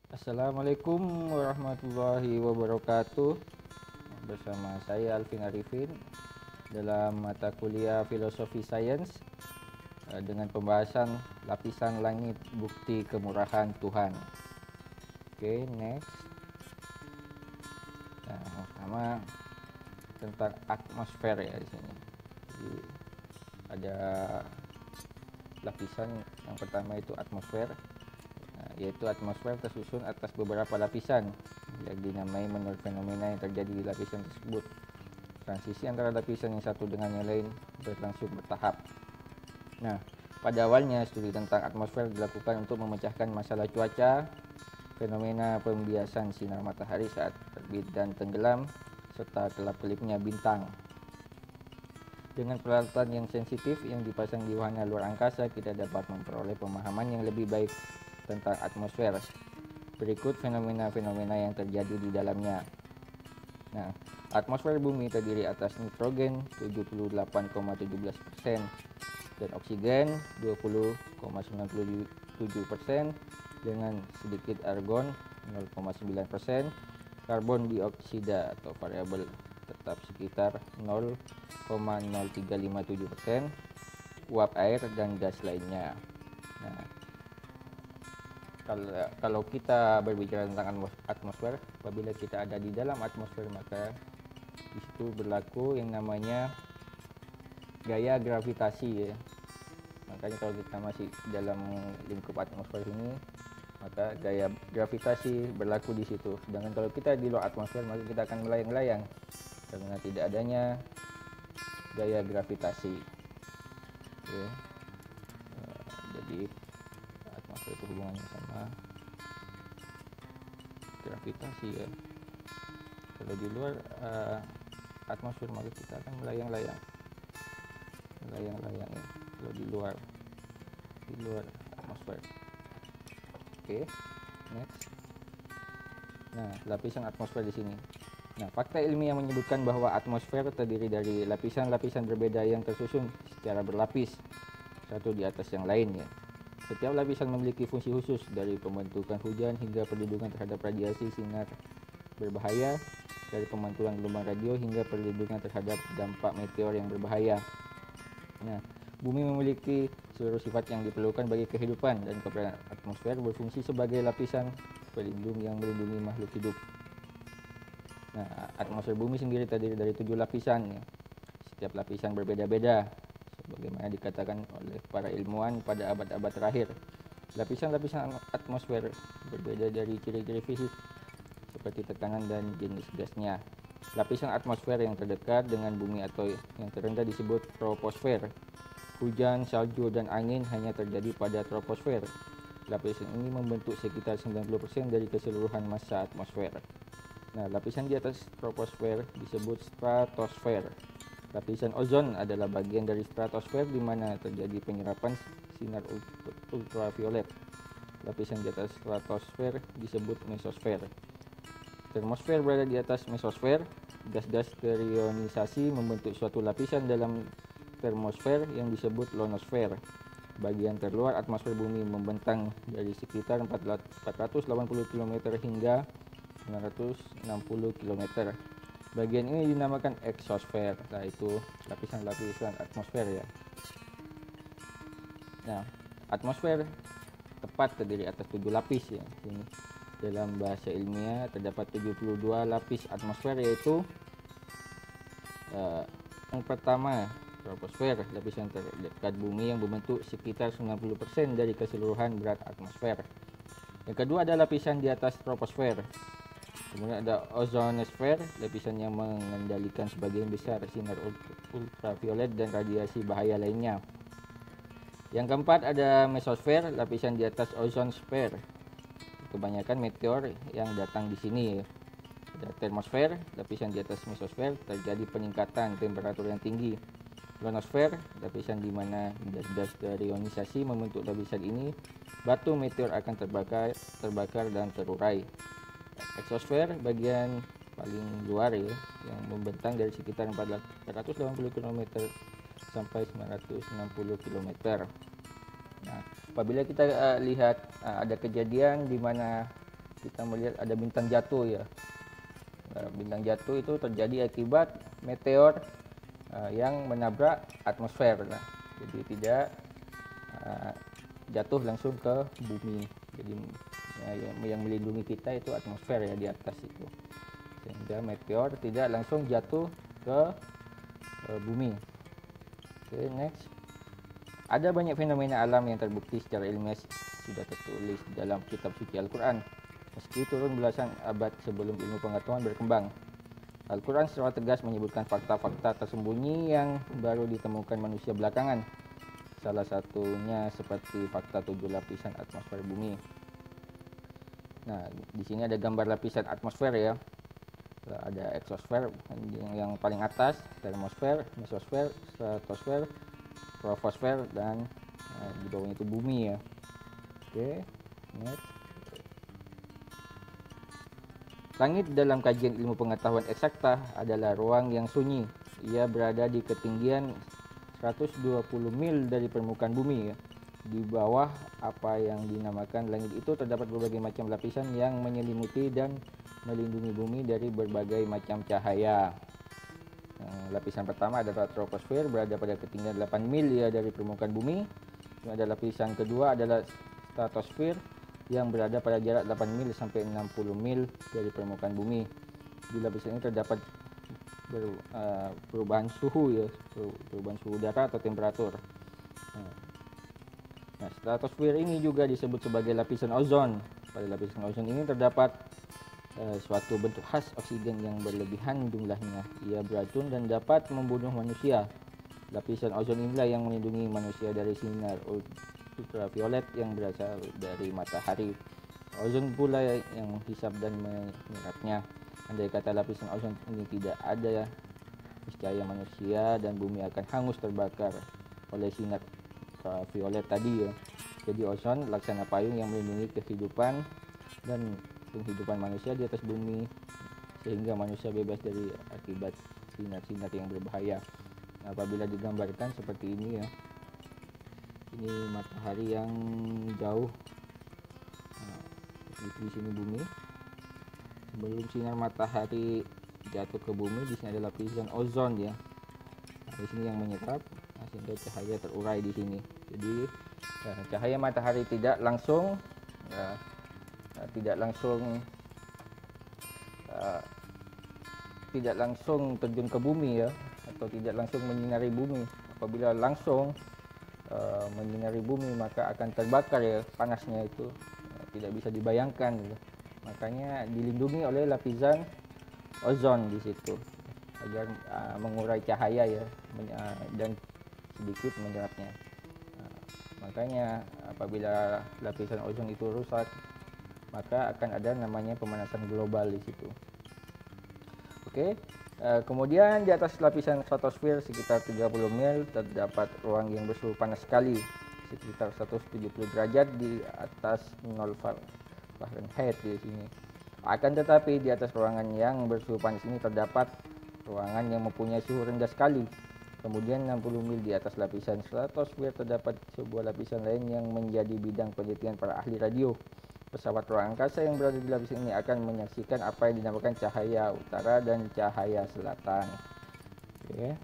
Assalamualaikum warahmatullahi wabarakatuh. Bersama saya Alvin Arifin dalam mata kuliah Filosofi Sains dengan pembahasan lapisan langit bukti kemurahan Tuhan. Oke, next. Nah, yang pertama tentang atmosfer ya di sini. Jadi ada lapisan yang pertama itu atmosfer. Yaitu atmosfer tersusun atas beberapa lapisan yang dinamai menurut fenomena yang terjadi di lapisan tersebut. Transisi antara lapisan yang satu dengan yang lain berlangsung bertahap. Nah, pada awalnya studi tentang atmosfer dilakukan untuk memecahkan masalah cuaca, fenomena pembiasan sinar matahari saat terbit dan tenggelam, serta kelap-kelipnya bintang. Dengan peralatan yang sensitif yang dipasang di wahana luar angkasa, kita dapat memperoleh pemahaman yang lebih baik tentang atmosfer. Berikut fenomena-fenomena yang terjadi di dalamnya. Nah, atmosfer bumi terdiri atas nitrogen 78,17% dan oksigen 20,97% dengan sedikit argon 0,9%, karbon dioksida atau variabel tetap sekitar 0,0357%, uap air dan gas lainnya. Nah, kalau kita berbicara tentang atmosfer, apabila kita ada di dalam atmosfer maka di situ berlaku yang namanya gaya gravitasi ya. Makanya kalau kita masih dalam lingkup atmosfer ini maka gaya gravitasi berlaku di situ. Sedangkan kalau kita di luar atmosfer maka kita akan melayang-layang karena tidak adanya gaya gravitasi. Oke. Jadi atmosfer itu hubungannya sama gravitasi ya. Kalau di luar atmosfer maka kita akan melayang-layang ya. Kalau di luar atmosfer. Oke, next. Nah, lapisan atmosfer di sini. Nah, fakta ilmiah menyebutkan bahwa atmosfer terdiri dari lapisan-lapisan berbeda yang tersusun secara berlapis, satu di atas yang lain ya. Setiap lapisan memiliki fungsi khusus, dari pembentukan hujan hingga perlindungan terhadap radiasi sinar berbahaya, dari pemantulan gelombang radio hingga perlindungan terhadap dampak meteor yang berbahaya. Nah, bumi memiliki seluruh sifat yang diperlukan bagi kehidupan dan keberadaan atmosfer berfungsi sebagai lapisan pelindung yang melindungi makhluk hidup. Nah, atmosfer bumi sendiri terdiri dari 7 lapisan ya. Setiap lapisan berbeda-beda sebagaimana dikatakan oleh para ilmuwan pada abad-abad terakhir. Lapisan-lapisan atmosfer berbeda dari ciri-ciri fisik seperti tekanan dan jenis gasnya. Lapisan atmosfer yang terdekat dengan bumi atau yang terendah disebut troposfer. Hujan, salju, dan angin hanya terjadi pada troposfer. Lapisan ini membentuk sekitar 90% dari keseluruhan massa atmosfer. Nah, lapisan di atas troposfer disebut stratosfer. Lapisan ozon adalah bagian dari stratosfer di mana terjadi penyerapan sinar ultraviolet. Lapisan di atas stratosfer disebut mesosfer. Termosfer berada di atas mesosfer. Gas-gas terionisasi membentuk suatu lapisan dalam termosfer yang disebut ionosfer. Bagian terluar atmosfer bumi membentang dari sekitar 480 km hingga 960 km. Bagian ini dinamakan eksosfer. Nah, itu lapisan-lapisan atmosfer ya. Nah, atmosfer tepat terdiri atas 7 lapis ya. Sini dalam bahasa ilmiah terdapat 72 lapis atmosfer, yaitu yang pertama troposfer, lapisan terdekat bumi yang membentuk sekitar 90% dari keseluruhan berat atmosfer. Yang kedua ada lapisan di atas troposfer. Kemudian ada ozonosfer, lapisan yang mengendalikan sebagian besar sinar ultraviolet dan radiasi bahaya lainnya. Yang keempat ada mesosfer, lapisan di atas ozonsfer. Kebanyakan meteor yang datang di sini. Ada termosfer, lapisan di atas mesosfer terjadi peningkatan temperatur yang tinggi. Ionosfer, lapisan di mana gas-gas terionisasi membentuk lapisan ini, batu meteor akan terbakar dan terurai. Eksosfer, bagian paling luar ya, yang membentang dari sekitar 480 km sampai 960 km. Nah, apabila kita lihat ada kejadian di mana kita melihat ada bintang jatuh ya. Bintang jatuh itu terjadi akibat meteor yang menabrak atmosfer. Jadi tidak jatuh langsung ke bumi. Jadi yang melindungi kita itu atmosfer ya di atas itu, sehingga meteor tidak langsung jatuh ke bumi. Oke, next. Ada banyak fenomena alam yang terbukti secara ilmiah sudah tertulis dalam kitab suci Al-Quran, meski turun belasan abad sebelum ilmu pengetahuan berkembang. Al-Quran secara tegas menyebutkan fakta-fakta tersembunyi yang baru ditemukan manusia belakangan. Salah satunya seperti fakta 7 lapisan atmosfer bumi. Nah, di sini ada gambar lapisan atmosfer ya. Ada eksosfer yang paling atas, termosfer, mesosfer, stratosfer, troposfer, dan di bawahnya itu bumi ya. Oke, next. Langit dalam kajian ilmu pengetahuan eksakta adalah ruang yang sunyi. Ia berada di ketinggian 120 mil dari permukaan bumi ya. Di bawah apa yang dinamakan langit itu terdapat berbagai macam lapisan yang menyelimuti dan melindungi bumi dari berbagai macam cahaya. Lapisan pertama adalah troposfer, berada pada ketinggian 8 mil ya dari permukaan bumi. Ada lapisan kedua adalah stratosfer yang berada pada jarak 8 mil sampai 60 mil dari permukaan bumi. Di lapisan ini terdapat perubahan suhu ya, perubahan suhu udara atau temperatur. Nah, stratosfer ini juga disebut sebagai lapisan ozon. Pada lapisan ozon ini terdapat suatu bentuk khas oksigen yang berlebihan jumlahnya. Ia beracun dan dapat membunuh manusia. Lapisan ozon inilah yang melindungi manusia dari sinar ultraviolet yang berasal dari matahari. Ozon pula yang menghisap dan menyerapnya. Andai kata lapisan ozon ini tidak ada, niscaya manusia dan bumi akan hangus terbakar oleh sinar ultraviolet tadi ya. Jadi ozon laksana payung yang melindungi kehidupan dan penghidupan manusia di atas bumi, sehingga manusia bebas dari akibat sinar-sinar yang berbahaya. Nah, apabila digambarkan seperti ini ya, ini matahari yang jauh, di sini bumi. Sebelum sinar matahari jatuh ke bumi, di sini ada lapisan ozon ya. Nah, di sini yang menyerap, sehingga cahaya terurai di sini. Jadi cahaya matahari tidak langsung terjun ke bumi ya, atau tidak langsung menyinari bumi. Apabila langsung menyinari bumi, maka akan terbakar ya, panasnya itu tidak bisa dibayangkan gitu. Makanya dilindungi oleh lapisan ozon di situ agar mengurai cahaya ya, dan sedikit menyerapnya. Makanya apabila lapisan ozon itu rusak, maka akan ada namanya pemanasan global di situ. Oke, kemudian di atas lapisan stratosfer sekitar 30 mil terdapat ruang yang bersuhu panas sekali, sekitar 170 derajat di atas 0 Fahrenheit di sini. Akan tetapi di atas ruangan yang bersuhu panas ini terdapat ruangan yang mempunyai suhu rendah sekali. Kemudian 60 mil di atas lapisan stratosfer terdapat sebuah lapisan lain yang menjadi bidang penelitian para ahli radio. Pesawat ruang angkasa yang berada di lapisan ini akan menyaksikan apa yang dinamakan cahaya utara dan cahaya selatan. Oke.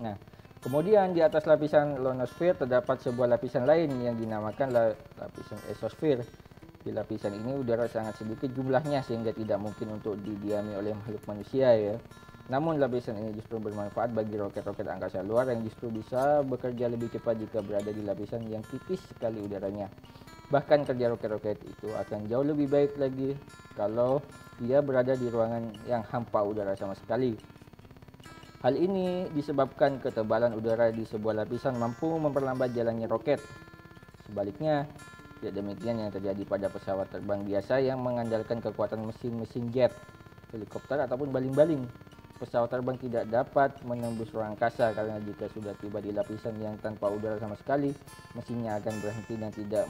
Nah, kemudian di atas lapisan ionosfer terdapat sebuah lapisan lain yang dinamakan lapisan exosfer. Di lapisan ini udara sangat sedikit jumlahnya sehingga tidak mungkin untuk didiami oleh makhluk manusia ya. Namun lapisan ini justru bermanfaat bagi roket-roket angkasa luar yang justru bisa bekerja lebih cepat jika berada di lapisan yang tipis sekali udaranya. Bahkan kerja roket-roket itu akan jauh lebih baik lagi kalau dia berada di ruangan yang hampa udara sama sekali. Hal ini disebabkan ketebalan udara di sebuah lapisan mampu memperlambat jalannya roket. Sebaliknya, tidak demikian yang terjadi pada pesawat terbang biasa yang mengandalkan kekuatan mesin-mesin jet, helikopter ataupun baling-baling. Pesawat terbang tidak dapat menembus ruang angkasa karena jika sudah tiba di lapisan yang tanpa udara sama sekali, mesinnya akan berhenti dan tidak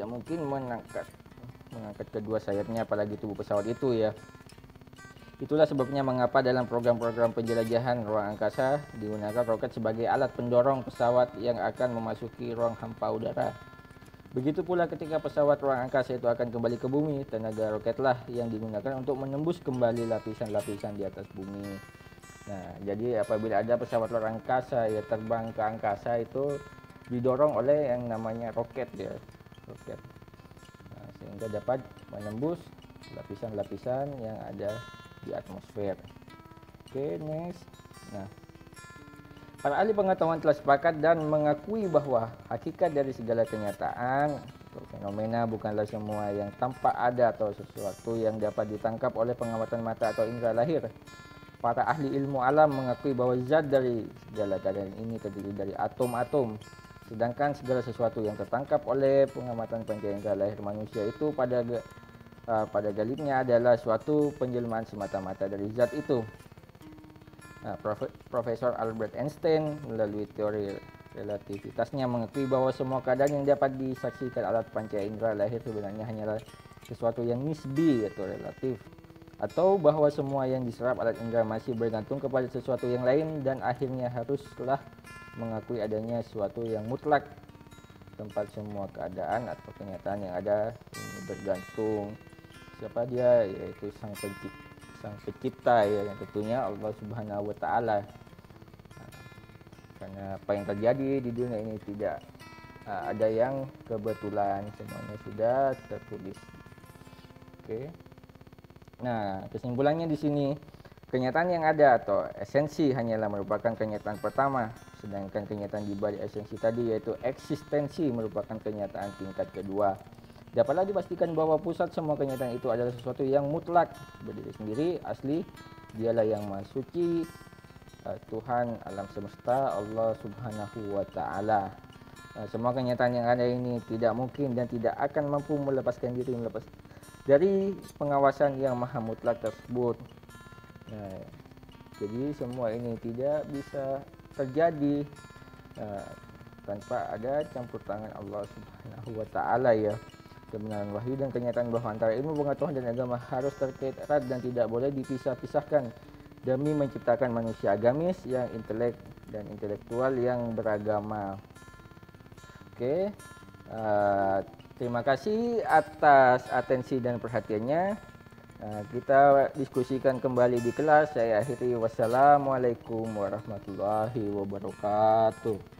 mungkin mengangkat kedua sayapnya, apalagi tubuh pesawat itu ya. Itulah sebabnya mengapa dalam program-program penjelajahan ruang angkasa digunakan roket sebagai alat pendorong pesawat yang akan memasuki ruang hampa udara. Begitu pula ketika pesawat ruang angkasa itu akan kembali ke bumi, tenaga roketlah yang digunakan untuk menembus kembali lapisan-lapisan di atas bumi. Nah, jadi apabila ada pesawat luar angkasa ya terbang ke angkasa itu didorong oleh yang namanya roket ya, roket. Nah, sehingga dapat menembus lapisan-lapisan yang ada di atmosfer. Oke, next. Nah, para ahli pengetahuan telah sepakat dan mengakui bahwa hakikat dari segala kenyataan atau fenomena bukanlah semua yang tampak ada atau sesuatu yang dapat ditangkap oleh pengamatan mata atau indera lahir. Para ahli ilmu alam mengakui bahwa zat dari segala keadaan ini terdiri dari atom-atom, sedangkan segala sesuatu yang tertangkap oleh pengamatan panca indera lahir manusia itu pada galibnya adalah suatu penjelmaan semata-mata dari zat itu. Nah, Profesor Albert Einstein melalui teori relativitasnya mengakui bahwa semua keadaan yang dapat disaksikan alat panca indera lahir sebenarnya hanyalah sesuatu yang nisbi atau relatif, atau bahwa semua yang diserap alat indera masih bergantung kepada sesuatu yang lain dan akhirnya haruslah mengakui adanya sesuatu yang mutlak, tempat semua keadaan atau kenyataan yang ada ini bergantung siapa dia, yaitu sang pencipta ya, yang tentunya Allah Subhanahu wa taala. Karena apa yang terjadi di dunia ini tidak ada yang kebetulan, semuanya sudah tertulis. Oke. Nah, kesimpulannya di sini, kenyataan yang ada atau esensi hanyalah merupakan kenyataan pertama, sedangkan kenyataan di balik esensi tadi yaitu eksistensi merupakan kenyataan tingkat kedua. Dapatlah dipastikan bahwa pusat semua kenyataan itu adalah sesuatu yang mutlak, berdiri sendiri, asli, dialah yang maha suci, Tuhan alam semesta, Allah Subhanahu wa taala. Semua kenyataan yang ada ini tidak mungkin dan tidak akan mampu melepaskan diri dari pengawasan yang maha mutlak tersebut. Nah, jadi semua ini tidak bisa terjadi tanpa ada campur tangan Allah Subhanahu wa taala ya. Kebenaran wahyu dan kenyataan bahwa antara ilmu pengetahuan dan agama harus terkait erat dan tidak boleh dipisah-pisahkan demi menciptakan manusia agamis yang intelektual yang beragama. Oke, terima kasih atas atensi dan perhatiannya. Kita diskusikan kembali di kelas. Saya akhiri, wassalamualaikum warahmatullahi wabarakatuh.